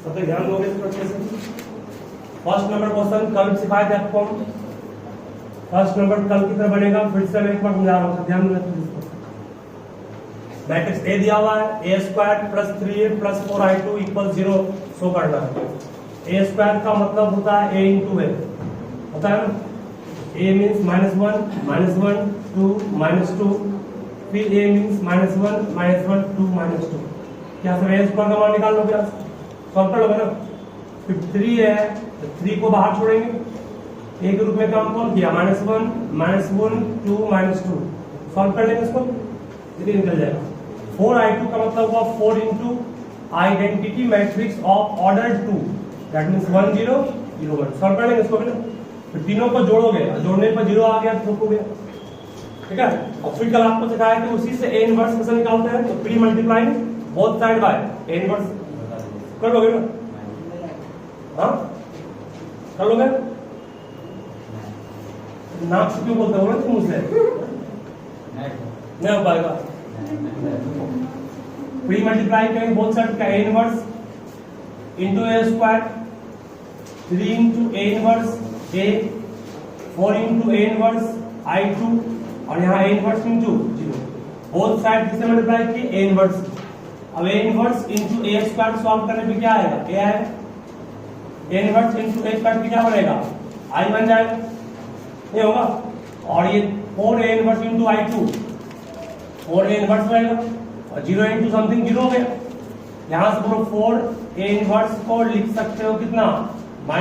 सब ध्यान दोगे इसको अच्छे से। फर्स्ट नंबर क्वेश्चन कल सिखाए थे आपको, फर्स्ट नंबर कल की तरह बनेगा, फिर से मैं एक बार समझा रहा हूँ, ध्यान देना इसको। मैट्रिक्स ए दिया हुआ है, a square plus 3a plus 4i2 equal 0 show करना है। ए स्क्वायर का मतलब होता है a इंटू ए, होता है ना, a मीन्स -1 2 -2, फिर a मीन्स -1 2 -2। क्या सब ए स्क्वायर का मान निकाल लोगे आप, सॉल्व कर लोगे ना। फिर 3 है तो 3 को बाहर छोड़ेंगे, ए के रूप में काम कौन किया, -1 2 -2, सॉल्व कर लेंगे इसको, ये निकल जाएगा। 4i2 का मतलब हुआ 4 into identity matrix of order 2, that means 1 0 0 1, solve कर लेंगे इसको भी ना। फिर तीनों को जोड़ोगे, जोड़ने पर 0 आ गया तो हो गया, ठीक है। और फिर कल आपको सिखाया कि उसी से a इनवर्स कैसे निकालते हैं, तो pre multiplying both side by a inverse कर लोगे ना, हाँ कर लोगे। नाक से क्यों बोलते हो ना तुम मुझसे, नहीं हो पाएगा। प्री मल्टीप्लाई करेंगे बोथ साइड का a inverse into a square, 3 into a inverse a, 4 into a inverse i2, और यहाँ a inverse into 0, both side किससे मल्टीप्लाई किए, a इनवर्स। अब a inverse into a square solve करने पे क्या आएगा, a आएगा, a inverse into a square पे क्या बनेगा, i बन जाएगा, ये होगा। और ये 4a inverse into i2, 4a inverse रहेगा, और 0 इंटू समथिंग 0 हो गया। यहाँ से पूरा 4a इनवर्स को लिख सकते हो कितना, -a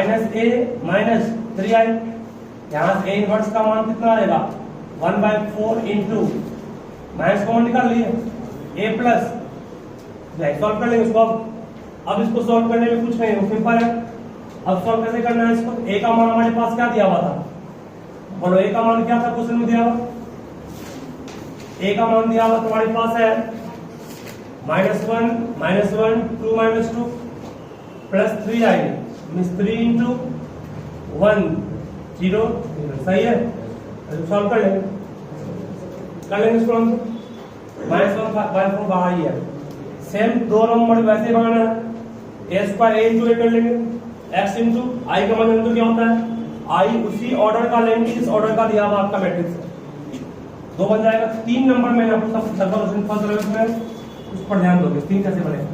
-3i। यहाँ से a इनवर्स का मान कितना आएगा, 1/4 इंटू माइनस कॉमन निकाल लिए a प्लस, सॉल्व कर लेंगे इसको। अब इसको सॉल्व करने में कुछ नहीं है, सिंपल है। अब सॉल्व कैसे करना है इसको, a का मान हमारे पास क्या दिया हुआ था, बोलो a का मान क्या था क्वेश्चन में दिया हुआ, a का मान दिया हुआ तुम्हारे पास है -1 2 -2 प्लस 3i मींस 3 इंटू 1 0, सही है। सॉल्व कर लेंगे इसको हम, -1/4 बाहर ही है। सेम दो नंबर वैसे बनाना है, a square a into a कर लेंगे, x इंटू i का मान इंटू क्या होता है, i उसी ऑर्डर का लेंगे जिस ऑर्डर का दिया हुआ आपका मैट्रिक्स है, 2 बन जाएगा। 3 नंबर में आपको सब सर्वलेवल फर्स्ट लेवल में उस पर ध्यान दोगे, 3 कैसे बनेगा,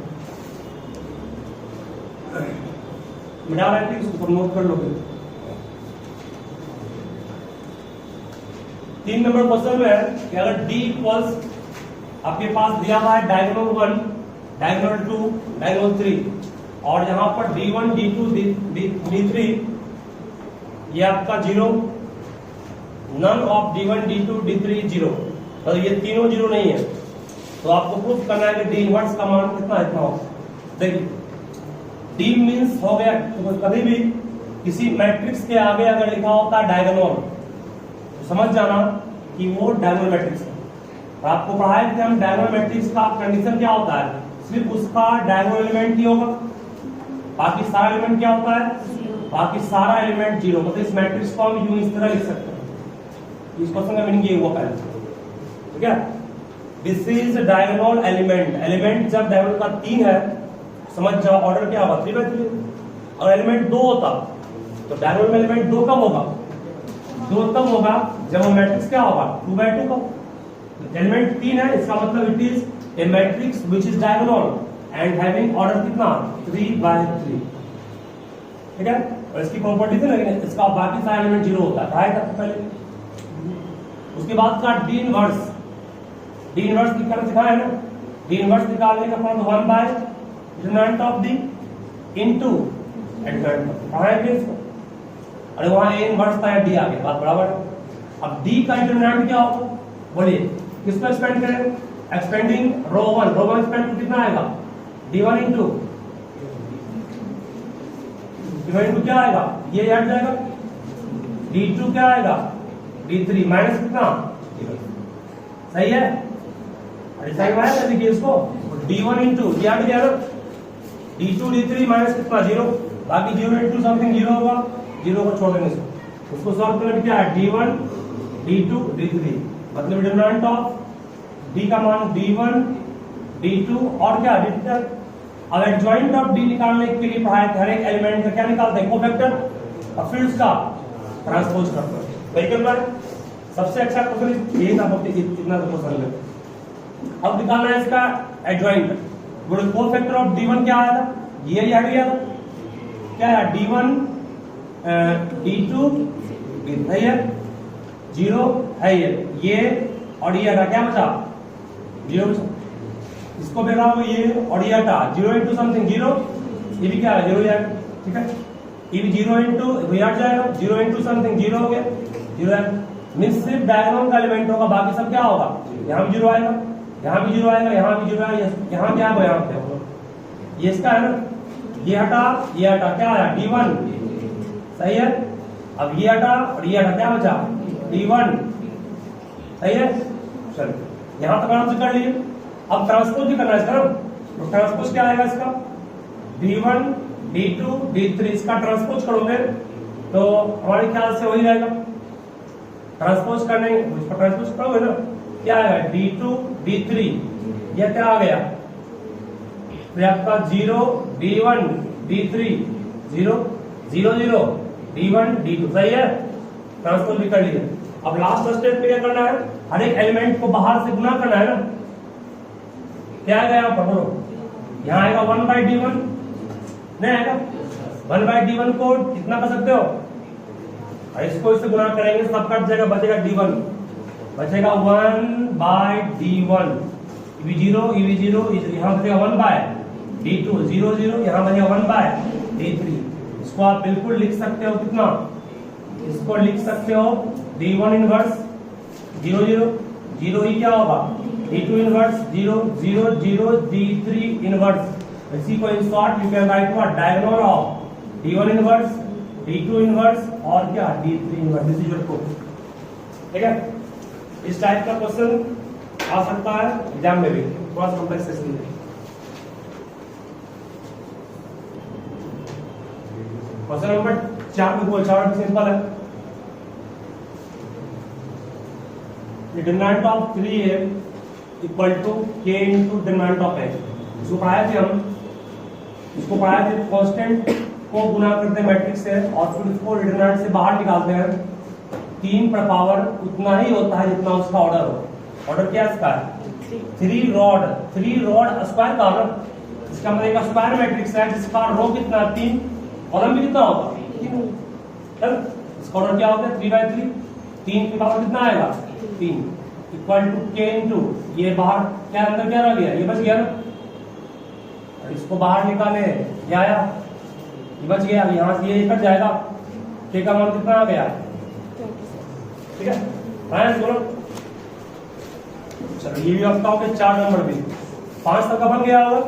मिटा मैट्रिक्स ऊपर नोट कर लोगे। 3 नंबर क्वेश्चन में है कि अगर d इक्वल्स आपके पास दिया हुआ है डायगोनल 1 डायगोनल 2 डायगोनल 3, और यहाँ पर d1 d2 d3 ये आपका 0, none of d1 d2 d3 0, तो ये तीनों 0 नहीं है, तो आपको प्रूफ करना है कि d इनवर्स का मान कितना इतना होगा। देखिए d मींस हो गया, तो कभी भी किसी मैट्रिक्स के आगे अगर लिखा होता है डायगोनल तो समझ जाना कि वो डायगोनल मैट्रिक्स है। तो आपको पढ़ाया कि हम डायगोनल मैट्रिक्स का कंडीशन क्या होता है, सिर्फ उसका डायगोनल एलिमेंट ही होगा, बाकी सारा एलिमेंट क्या होता है, बाकी सारा एलिमेंट 0। मतलब इस मैट्रिक्स को हम यूं इस तरह लिख सकते हैं। इस क्वेश्चन का मीनिंग ये हुआ पहले, ठीक है। This is diagonal element, element जब डायगोनल का 3 है समझ जाओ ऑर्डर क्या होगा 3/3। और एलिमेंट 2 होता तो डायगोनल में एलिमेंट 2 कब होगा, 2 तब होगा जब वो मैट्रिक्स क्या होगा 2/2 का। एलिमेंट 3 है, इसका मतलब it is a matrix which is diagonal and having order कितना 3/3, ठीक है। और इसकी प्रॉपर्टी थी ना, इसका बाकी सारा एलिमेंट 0 होता है, पढ़ाया था पहले। उसके बाद का डी इनवर्स निकालना सिखाया है ना, डी इनवर्स निकालने का form 1 determinant of D into determinant, पढ़ाया भी इसको। अरे वहां a इनवर्स था, डी आ गया, बात बराबर है। अब d का डिटरमिनेंट क्या होगा, बोलिए किसको एक्सपेंड करें, एक्सपेंडिंग रो 1 एक्सपेंड कितना आएगा d1 इंटू क्या आएगा, ये हट जाएगा, d2 क्या आएगा d3 माइनस कितना, सही है। अरे सही है ना, देखिए इसको d1 इंटू ये हट गया ना, d2 d3 माइनस कितना 0, बाकी 0 इंटू समथिंग 0 होगा, 0 को छोड़ देंगे इसको। उसको सॉल्व करने क्या है d1 d2 d3, मतलब डिटरमिनेंट ऑफ d का मान d1 D2 और क्या D2। अब एडजॉइंट ऑफ D निकालने के लिए पढ़ाए थे, हर एक एलिमेंट का क्या निकालते हैं, कोफैक्टर, और फिर उसका ट्रांसपोज करते हैं। वही करना है, सबसे अच्छा क्वेश्चन यही था, इतना तो क्वेश्चन में। अब निकालना है इसका एडजॉइंट। बोले कोफैक्टर ऑफ D1 क्या आया था, ये याद गया था क्या है, D1 D2 सही है, 0 है ये और ये हटा, क्या बचा 0 बचा। इसको बेरा हो ये और ये हटा, 0 इंटू समथिंग 0, ये भी क्या है 0 जाएगा, ठीक है। ये भी 0 इंटू हट जाएगा, 0 इंटू समथिंग 0 हो गया, 0 है। मींस सिर्फ डायगोनल का एलिमेंट होगा, बाकी सब क्या होगा, यहाँ भी 0 आएगा, यहाँ भी 0 आएगा, यहाँ भी 0 आएगा, यहाँ क्या है, यहाँ पे ये इसका है ना, ये हटा क्या आया D1 सही है। अब ये हटा और ये हटा, क्या बचा D1 सही है। चलो यहां तक आराम से कर लिए। अब ट्रांसपोज भी करना है इसका, तो ट्रांसपोज क्या आएगा इसका, D1 D2 D3, इसका ट्रांसपोज करोगे तो हमारे ख्याल से वही रहेगा। ट्रांसपोज करने इसको ट्रांसपोज करोगे ना, क्या आएगा D2 D3, यह क्या आ गया, तो आपका 0 D1 D3 0 0 0 D1 D2 सही है, ट्रांसपोज भी कर लिया। अब लास्ट स्टेप पे क्या करना है, हर एक एलिमेंट को बाहर से गुना करना है ना, क्या आएगा यहाँ पर बोलो, यहाँ आएगा 1/D1 नहीं आएगा, 1/D1 को कितना कर सकते हो, इसको इससे गुना करेंगे सब कट जाएगा, बचेगा D1, बचेगा 1/D1, ये भी 0 ये भी 0, यहाँ बचेगा 1/D2 0 0, यहाँ बचेगा 1/D3। इसको आप बिल्कुल लिख सकते हो कितना, इसको लिख सकते हो D1 इनवर्स 0 0 0, ही क्या होगा D2 इनवर्स 0 0 0 D3 इनवर्स। इसी को in short you can write what, diagonal of D1 inverse D2 inverse और क्या D3 inverse, this is your code, ठीक है। इस टाइप का क्वेश्चन आ सकता है एग्जाम में भी, थोड़ा सा कॉम्प्लेक्स सेशन में। क्वेश्चन नंबर 4 में बोल, 4 सिंपल है। Determinant of 3a equal to k into determinant of x, इसको पढ़ाए थे हम, इसको पढ़ाए थे कांस्टेंट को गुना करते हैं मैट्रिक्स से और फिर उसको डिटरमिनेंट से बाहर निकालते हैं। 3 पर पावर उतना ही होता है जितना उसका ऑर्डर हो। ऑर्डर क्या इसका है 3 रॉड स्क्वायर का ऑर्डर, इसका मतलब एक स्क्वायर मैट्रिक्स है जिसका रो कितना 3, कॉलम भी कितना होगा 3, इसका ऑर्डर क्या होता है 3/3, 3 की पावर कितना आएगा 3 इक्वल टू k इंटू ये बाहर क्या अंदर क्या रह गया, ये बच गया ना, इसको बाहर निकाले ये आया, ये बच गया, यहाँ से ये कट जाएगा, k का मान कितना आ गया, ठीक है। बोलो चलो ये भी आपका हो गया 4 नंबर भी, 5 तक का बन गया होगा।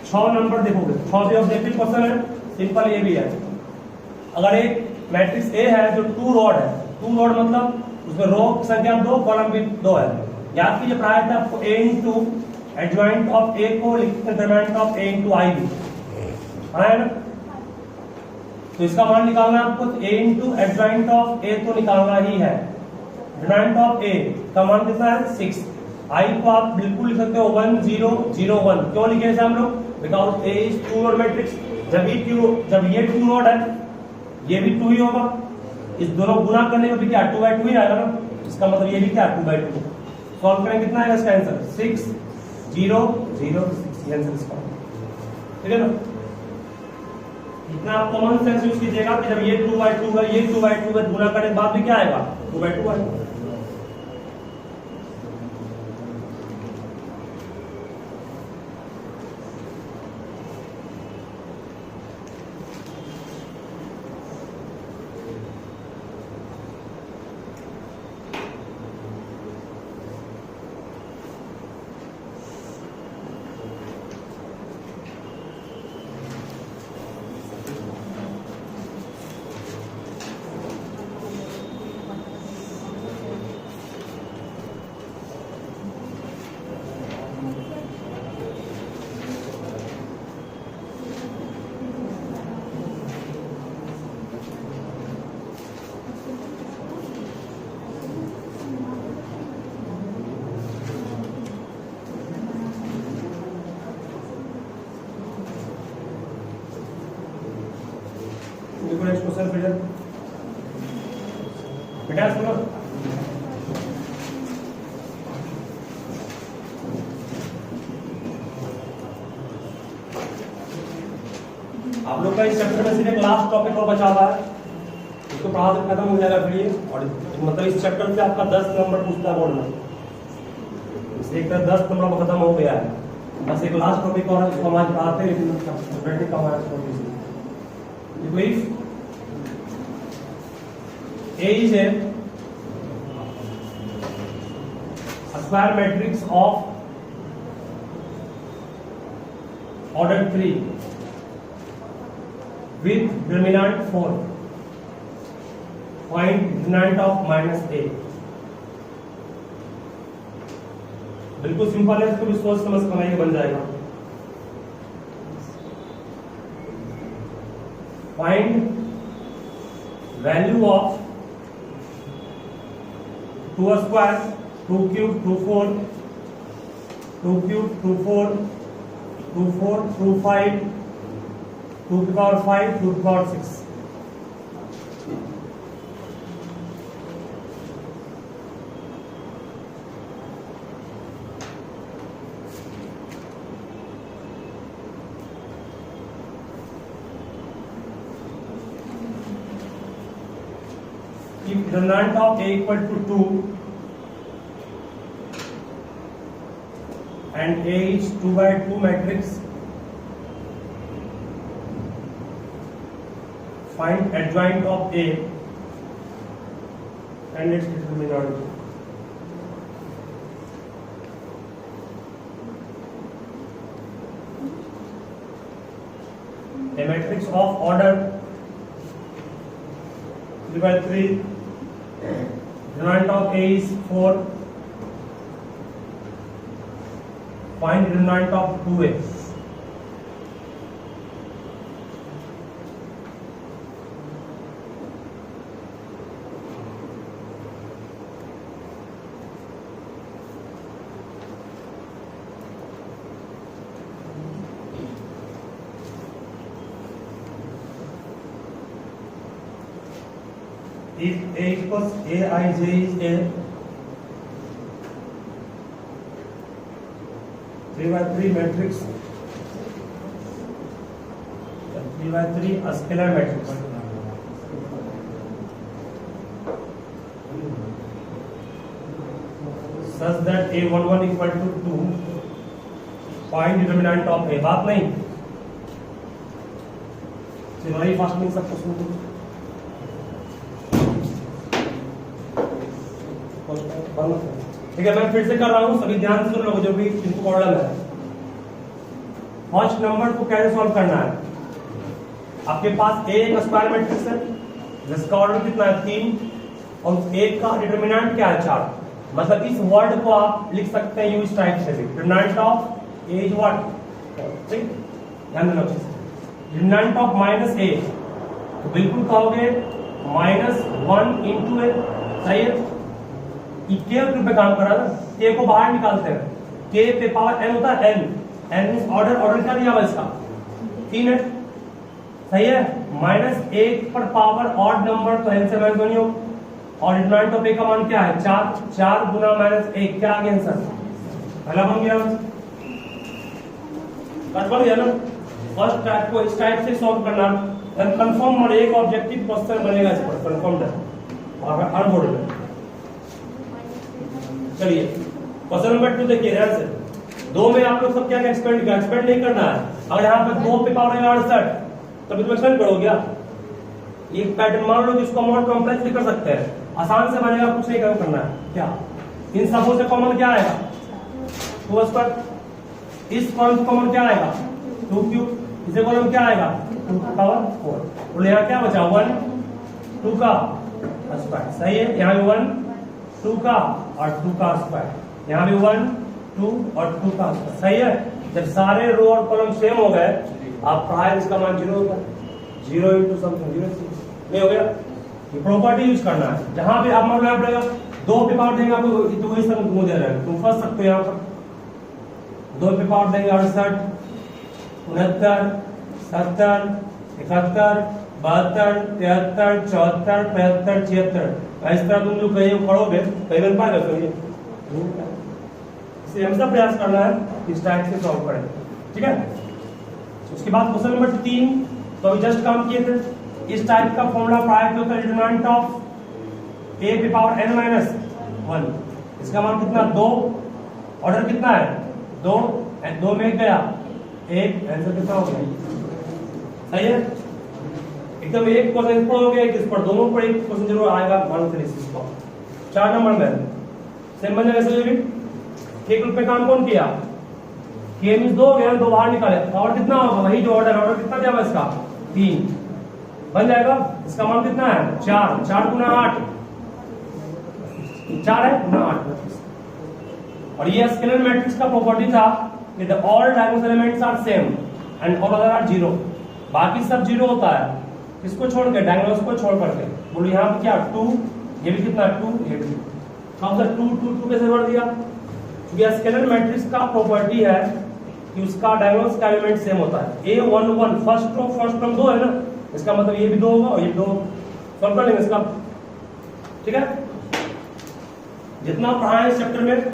6 नंबर देखोगे, 6 भी ऑब्जेक्टिव क्वेश्चन है, सिंपल ये भी है। अगर एक मैट्रिक्स ए है जो 2 रॉड है, 2 रॉड मतलब उसमें रो की संख्या 2, कॉलम भी 2 है। याद कीजिए पढ़ाया था आपको a into adjoint of a को लिखते हैं determinant of a into i भी, है ना। तो इसका मान निकालना है आपको, a into adjoint of a तो निकालना ही है, डिटरमिनेंट ऑफ a का मान कितना है 6, i को आप बिल्कुल लिख सकते हो 1 0 0 1, क्यों लिखे ऐसे हम लोग, because a is 2 rod matrix, जब ये 2 रॉड है ये भी 2 ही होगा, इस दोनों गुना करने में भी क्या 2/2 ही आएगा ना, इसका मतलब ये भी क्या 2/2। सॉल्व करेंगे कितना आएगा इसका आंसर 6 0 0 6, ये आंसर इसका, ठीक है ना। इतना आप कॉमन सेंस यूज कीजिएगा कि जब ये 2/2 है ये 2/2 है, गुना करने के बाद भी क्या आएगा 2/2 आएगा। प्रोसीजर बेटा सुनो। आप लोग का इस चैप्टर में सिर्फ लास्ट टॉपिक और बचा हुआ है, इसको पढ़ा के खत्म हो जाएगा फिर ये। और मतलब इस चैप्टर से आपका 10 नंबर पूछता है बोर्ड में, इससे एक तरह 10 नंबर खत्म हो गया है। बस एक लास्ट टॉपिक और है जिसको हम आज पढ़ाते हैं, लेकिन स्टूडेंट का हमारा टॉपिक है। If A is a square matrix of order 3 with determinant 4, find determinant of -a। बिल्कुल सिंपल है, इसको भी सोच समझ बनाइए, बन जाएगा। Find value of 2 square 2 cube 2 4 2 cube 2 4 2 4 2 5 2 to the power 5 2 to the power 6। If determinant of A equal to 2 and A is 2 by 2 matrix, find adjoint of A and its determinant। A matrix of order 3 by 3, determinant of A is 4, find determinant of 2A। If A equals Aij is a 3 by 3 matrix, 3 by 3 a scalar matrix, such that A11 equal to 2, find determinant of A। बात नहीं, चलिए fasting सबको सुन। ठीक है, मैं फिर से कर रहा हूं, सभी ध्यान से सुन लो जो भी इनको प्रॉब्लम है। फर्स्ट नंबर को कैसे सॉल्व करना है? आपके पास A एक स्क्वायर मैट्रिक्स है जिसका ऑर्डर कितना है 3, और उस A का डिटरमिनेंट क्या है 4। मतलब इस वर्ड को आप लिख सकते हैं इस टाइप से भी, determinant of A is what, ठीक, ध्यान देना अच्छे से। डिटरमिनेंट ऑफ -a तो बिल्कुल कहोगे -1 इंटू A, सही है। के पे काम कर रहा है, के को बाहर निकालते हैं, के पे पावर n होता है, n मींस ऑर्डर क्या दिया हुआ इसका 3 है, सही है। -1 पर पावर ऑड नंबर तो n से माइनस नहीं हो, और डिटरमिनेंट ऑफ A का मान क्या है 4, 4 गुना -1 क्या आ गया आंसर, पहला बन गया। कट बन गया ना। फर्स्ट टाइप को इस टाइप से सॉल्व करना, देन कंफर्म और एक ऑब्जेक्टिव क्वेश्चन बनेगा इस पर, कंफर्म है और हर बोर्ड में। चलिए क्वेश्चन नंबर 2 देखिए ध्यान से। 2 में आप लोग सब क्या एक्सपेंड नहीं करना है। अगर यहाँ पे 2 पे पावर 68 तभी तुम एक्सपेंड करोगे क्या? एक पैटर्न मान लो जिसको मोड कॉम्प्लेक्स भी कर सकते हैं, आसान से बनेगा, कुछ नहीं करना है। क्या इन सबों से कॉमन क्या आएगा 2 स्क्वायर, इस कॉलम से कॉमन क्या आएगा 2 क्यूब, इसे कॉलम क्या आएगा 2 पावर 4, और यहाँ क्या बचा 1 2 का स्क्वायर, सही है। यहाँ भी 1 2 का और 2 का स्क्वायर, यहाँ भी 1 2 और 2 का स्क्वायर, सही है। जब सारे रो और कॉलम सेम हो गए, आप पढ़ाए इसका मान 0 होगा, 0 इंटू समथिंग 0 नहीं हो गया। ये प्रॉपर्टी यूज करना है, जहां भी आप मान पड़ेगा 2 पे पावर देंगे आपको तो वही सब घूम दे रहे हैं, तुम फंस सकते हो यहाँ पर। 2 पे पावर देंगे 68 69 70 71 72, 73, 74, 75, 76। इस तरह तुम जो कहीं पढ़ोगे कहीं बन पाएगा कहीं, इसलिए हमेशा प्रयास करना है इस टाइप से सॉल्व करें, ठीक है। उसके बाद क्वेश्चन नंबर 3 तो अभी जस्ट काम किए थे, इस टाइप का फॉर्मूला प्राप्त होता है डिटरमिनेंट ऑफ a की पावर n माइनस 1, इसका मान कितना 2, ऑर्डर कितना है 2, 2 में गया 1, आंसर कितना हो गया, सही है। एकदम एक क्वेश्चन इस पर हो गया, इस पर, दोनों पर एक क्वेश्चन जरूर आएगा मान एनालिसिस का। 4 नंबर में सेम बन जाएगा, भी ठीक रूप में काम कौन किया, के मींस 2 हो गया, 2 बाहर निकाले, पावर कितना होगा वही जो ऑर्डर, ऑर्डर कितना दिया हुआ इसका 3 बन जाएगा, इसका मान कितना है 4, 4 गुना 8, 4 है गुना 8। और ये स्केलर मैट्रिक्स का प्रॉपर्टी था कि the all diagonal elements are same and all other are 0, बाकी सब 0 होता है, किसको छोड़ के, डायगोनल्स को छोड़ करके। बोलो यहाँ पे क्या 2, ये भी कितना 2, ये भी, कौन सा 2 2 2 कैसे बढ़ दिया, क्योंकि स्केलर मैट्रिक्स का प्रॉपर्टी है कि उसका डायगोनल्स का एलिमेंट सेम होता है। a1 1 first row first term 2 है ना, इसका मतलब ये भी 2 होगा और ये 2, सॉल्व कर लेंगे इसका, ठीक है। जितना पढ़ा है इस चैप्टर में